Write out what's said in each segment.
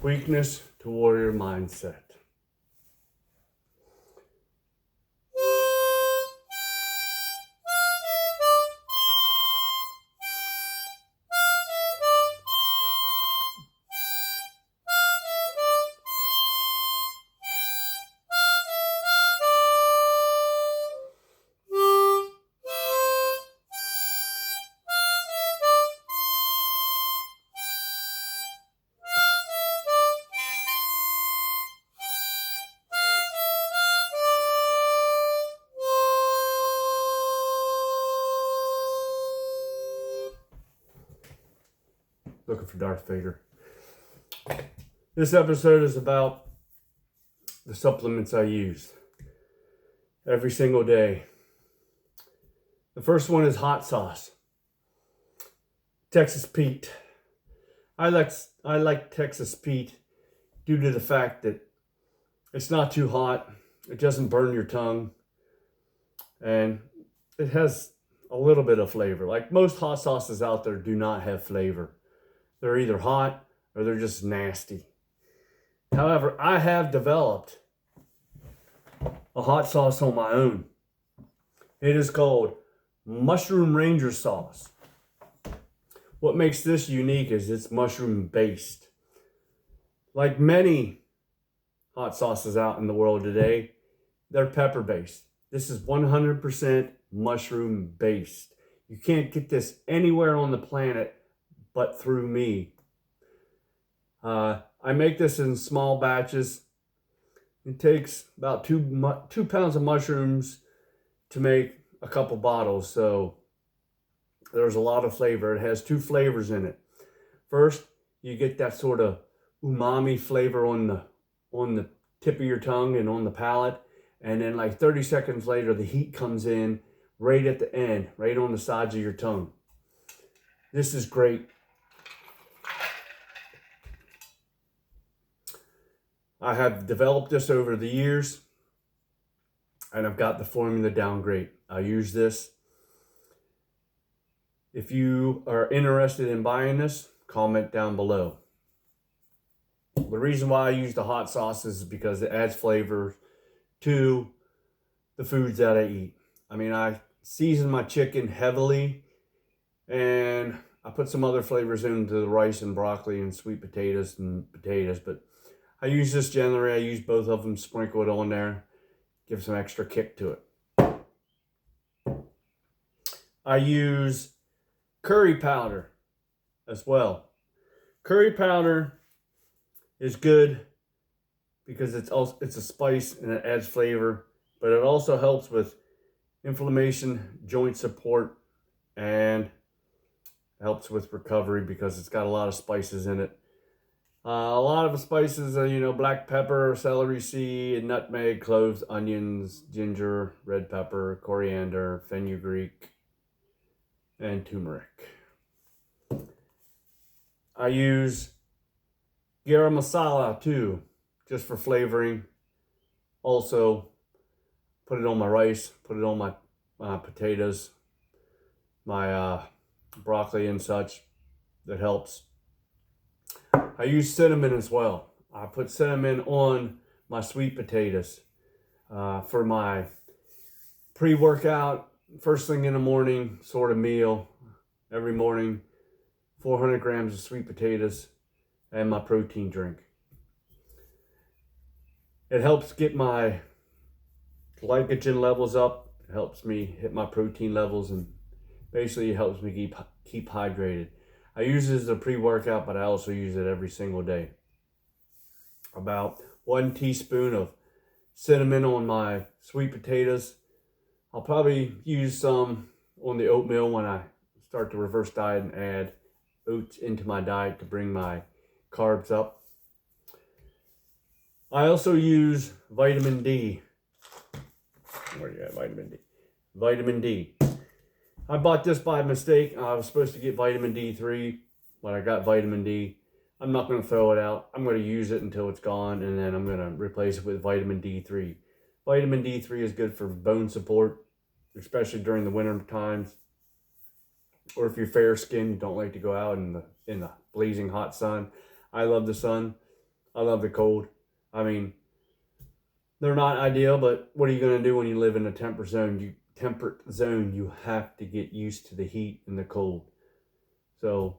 Weakness to warrior mindset. Looking for Darth Vader. This episode is about the supplements I use every single day. The first one is hot sauce. Texas Pete. I like Texas Pete due to the fact that it's not too hot, it doesn't burn your tongue, and it has a little bit of flavor. Like most hot sauces out there do not have flavor. They're either hot or they're just nasty. However, I have developed a hot sauce on my own. It is called Mushroom Ranger Sauce. What makes this unique is it's mushroom based. Like many hot sauces out in the world today, they're pepper based. This is 100% mushroom based. You can't get this anywhere on the planet but through me. I make this in small batches. It takes about 2 pounds of mushrooms to make a couple bottles, so there's a lot of flavor. It has 2 flavors in it. First, you get that sort of umami flavor on the tip of your tongue and on the palate, and then like 30 seconds later, the heat comes in right at the end, right on the sides of your tongue. This is great. I have developed this over the years, and I've got the formula down great. I use this. If you are interested in buying this, comment down below. The reason why I use the hot sauce is because it adds flavor to the foods that I eat. I mean, I season my chicken heavily, and I put some other flavors into the rice and broccoli and sweet potatoes, but I use this generally. I use both of them, sprinkle it on there, give some extra kick to it. I use curry powder as well. Curry powder is good because it's a spice and it adds flavor, but it also helps with inflammation, joint support, and helps with recovery because it's got a lot of spices in it. A lot of the spices are, black pepper, celery seed, nutmeg, cloves, onions, ginger, red pepper, coriander, fenugreek, and turmeric. I use garam masala too, just for flavoring. Also, put it on my rice, put it on my potatoes, my broccoli and such. That helps. I use cinnamon as well. I put cinnamon on my sweet potatoes for my pre-workout, first thing in the morning sort of meal. Every morning, 400 grams of sweet potatoes and my protein drink. It helps get my glycogen levels up. It helps me hit my protein levels, and basically it helps me keep hydrated. I use it as a pre-workout, but I also use it every single day. About 1 teaspoon of cinnamon on my sweet potatoes. I'll probably use some on the oatmeal when I start the reverse diet and add oats into my diet to bring my carbs up. I also use vitamin D. Where you at, vitamin D? Vitamin D. I bought this by mistake. I was supposed to get vitamin D3, but I got vitamin D. I'm not going to throw it out. I'm going to use it until it's gone, and then I'm going to replace it with vitamin D3. Vitamin D3 is good for bone support, especially during the winter times. Or if you're fair skinned, don't like to go out in the blazing hot sun. I love the sun. I love the cold. I mean, they're not ideal, but what are you going to do when you live in a temperate zone? You have to get used to the heat and the cold. So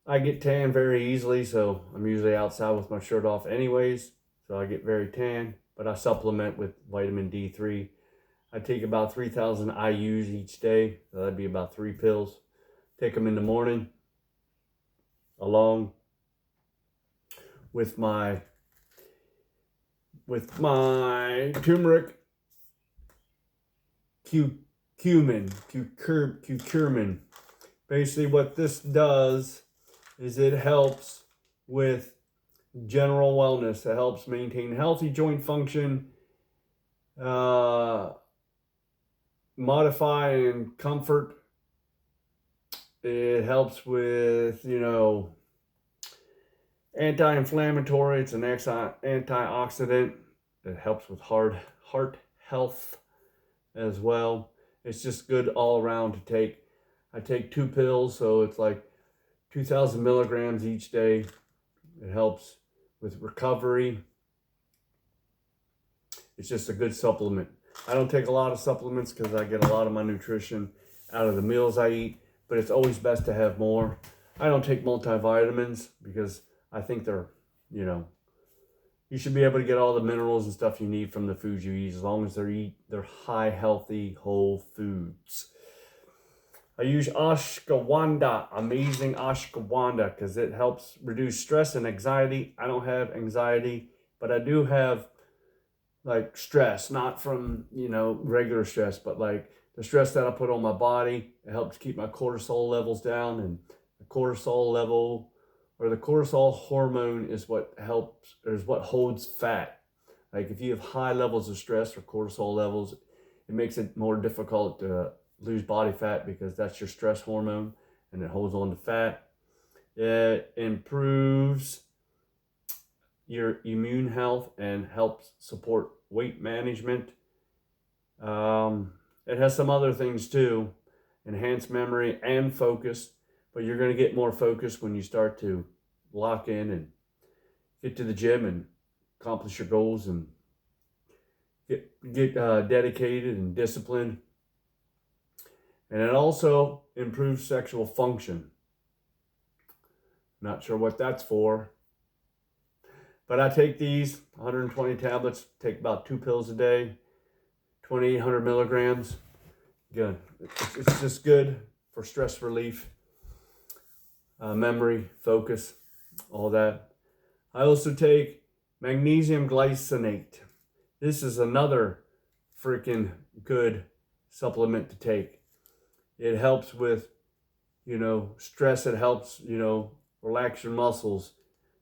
I get tan very easily, so I'm usually outside with my shirt off anyways. So I get very tan, but I supplement with vitamin D3. I take about 3,000 IUs each day. So that'd be about 3 pills. Take them in the morning along with my turmeric, curcumin. Basically what this does is it helps with general wellness. It helps maintain healthy joint function, modify and comfort. It helps with, anti-inflammatory. It's an antioxidant. It helps with heart health as well. It's just good all around to take. I take 2 pills, so it's like 2,000 milligrams each day. It helps with recovery. It's just a good supplement. I don't take a lot of supplements because I get a lot of my nutrition out of the meals I eat, but it's always best to have more. I don't take multivitamins because I think they're, you should be able to get all the minerals and stuff you need from the foods you eat as long as they're high, healthy, whole foods. I use ashwagandha, amazing ashwagandha, because it helps reduce stress and anxiety. I don't have anxiety, but I do have like stress, not from, regular stress, but like the stress that I put on my body. It helps keep my cortisol levels down, and the cortisol level or the cortisol hormone is what holds fat. Like if you have high levels of stress or cortisol levels, it makes it more difficult to lose body fat because that's your stress hormone and it holds on to fat. It improves your immune health and helps support weight management. It has some other things too, enhance memory and focus, but you're going to get more focus when you start to lock in and get to the gym and accomplish your goals and get dedicated and disciplined. And it also improves sexual function. Not sure what that's for, but I take these 120 tablets, take about 2 pills a day, 2,800 milligrams. Good. It's just good for stress relief, memory, focus, all that. I also take magnesium glycinate. This is another freaking good supplement to take. It helps with, stress. It helps, relax your muscles.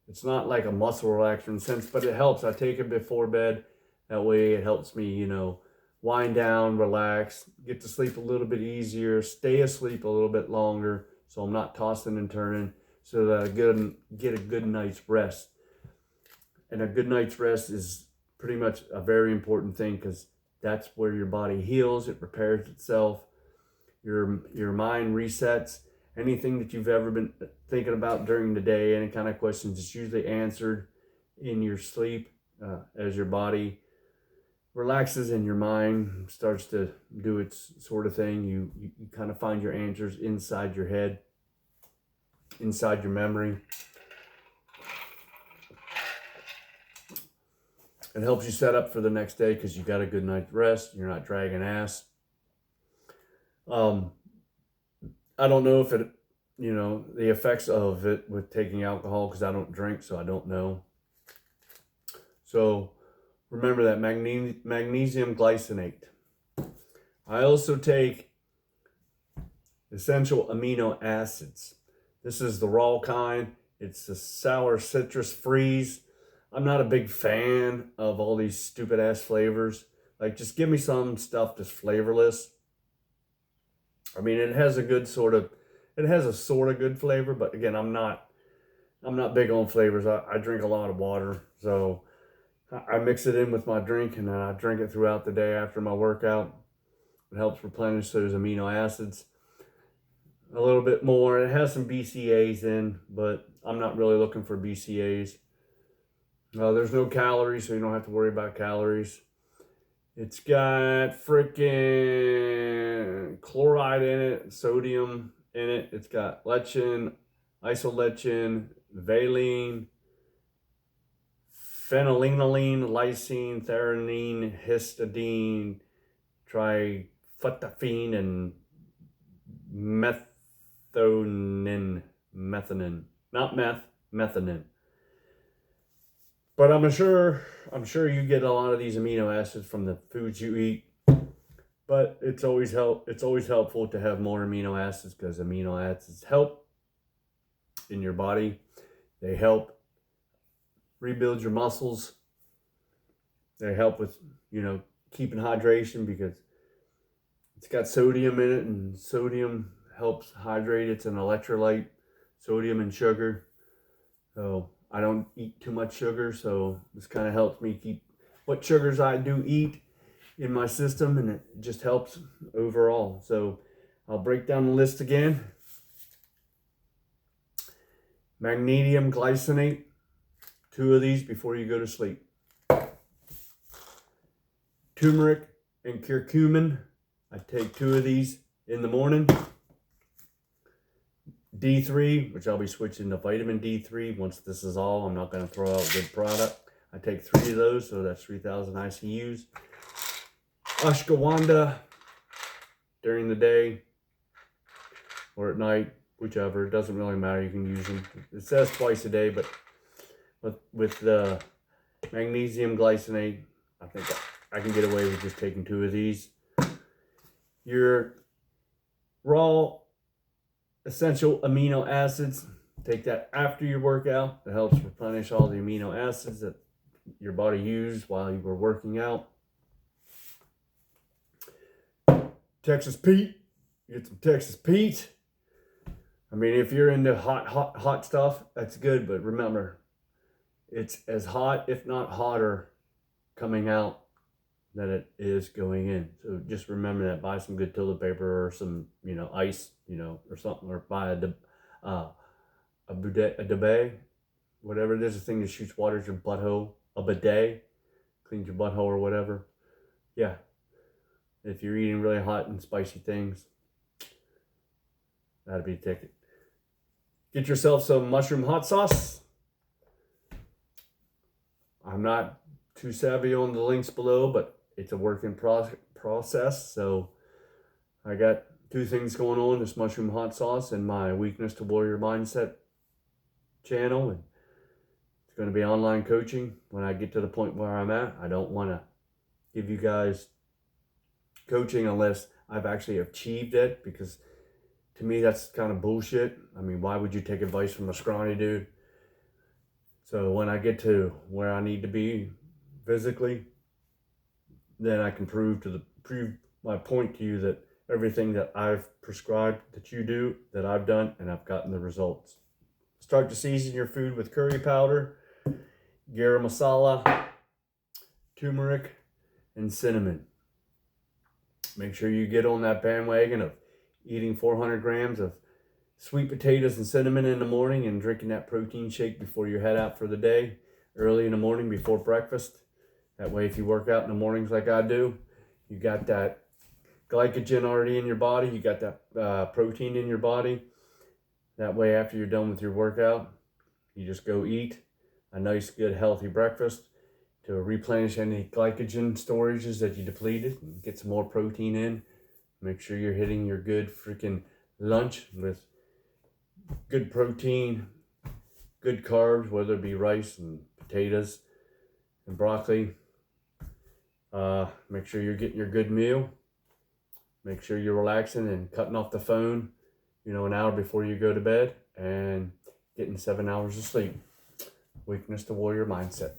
It's not like a muscle relaxer in a sense, but it helps. I take it before bed. That way it helps me, wind down, relax, get to sleep a little bit easier, stay asleep a little bit longer so I'm not tossing and turning, so that I get a good night's rest. And a good night's rest is pretty much a very important thing because that's where your body heals, it repairs itself, your mind resets. Anything that you've ever been thinking about during the day, any kind of questions, it's usually answered in your sleep as your body relaxes and your mind starts to do its sort of thing. You kind of find your answers inside your head, inside your memory. It helps you set up for the next day because you got a good night's rest. You're not dragging ass. I don't know if it, the effects of it with taking alcohol because I don't drink, so I don't know. So remember that magnesium glycinate. I also take essential amino acids. This is the raw kind. It's a sour citrus freeze. I'm not a big fan of all these stupid ass flavors. Like, just give me some stuff that's flavorless. I mean, it has a sort of good flavor, but again, I'm not big on flavors. I drink a lot of water, so I mix it in with my drink, and then I drink it throughout the day after my workout. It helps replenish those amino acids a little bit more. It has some BCAAs in, but I'm not really looking for BCAAs. There's no calories, so you don't have to worry about calories. It's got freaking chloride in it, sodium in it. It's got lectin, isolectin, valine, phenylalanine, lysine, threonine, histidine, triphtaphin, and methionine. Not meth, methionine. But I'm sure you get a lot of these amino acids from the foods you eat. But it's always helpful to have more amino acids, because amino acids help in your body. They help rebuild your muscles. They help with, keeping hydration, because it's got sodium in it, and sodium helps hydrate. It's an electrolyte, sodium and sugar. So I don't eat too much sugar, so this kind of helps me keep what sugars I do eat in my system, and it just helps overall. So I'll break down the list again. Magnesium glycinate, 2 of these before you go to sleep. Turmeric and curcumin, I take 2 of these in the morning. D3, which I'll be switching to vitamin D3 once this is all. I'm not going to throw out a good product. I take 3 of those, so that's 3,000 ICUs. Ashwagandha during the day or at night, whichever. It doesn't really matter. You can use them. It says twice a day, but with the magnesium glycinate, I think I can get away with just taking 2 of these. Your raw essential amino acids, take that after your workout. It helps replenish all the amino acids that your body used while you were working out. Texas Pete, get some Texas Pete. I mean, if you're into hot stuff, that's good, but remember, it's as hot, if not hotter, coming out than it is going in. So just remember that. Buy some good toilet paper or some, ice, or something, or buy a bidet, whatever it is, a thing that shoots water at your butthole, a bidet, cleans your butthole or whatever. Yeah. If you're eating really hot and spicy things, that'd be a ticket. Get yourself some mushroom hot sauce. I'm not too savvy on the links below, but it's a work in process. So I got 2 things going on: this mushroom hot sauce and my Weakness to Warrior Mindset channel. And it's going to be online coaching when I get to the point where I'm at. I don't want to give you guys coaching unless I've actually achieved it, because to me that's kind of bullshit. I mean, why would you take advice from a scrawny dude? So when I get to where I need to be physically, then I can prove my point to you that everything that I've prescribed that you do, that I've done, and I've gotten the results. Start to season your food with curry powder, garam masala, turmeric, and cinnamon. Make sure you get on that bandwagon of eating 400 grams of sweet potatoes and cinnamon in the morning, and drinking that protein shake before you head out for the day, early in the morning before breakfast. That way, if you work out in the mornings like I do, you got that glycogen already in your body. You got that protein in your body. That way, after you're done with your workout, you just go eat a nice, good, healthy breakfast to replenish any glycogen storages that you depleted, and get some more protein in. Make sure you're hitting your good freaking lunch with good protein, good carbs, whether it be rice and potatoes and broccoli. Make sure you're getting your good meal. Make sure you're relaxing and cutting off the phone, an hour before you go to bed, and getting 7 hours of sleep. Weakness to Warrior Mindset.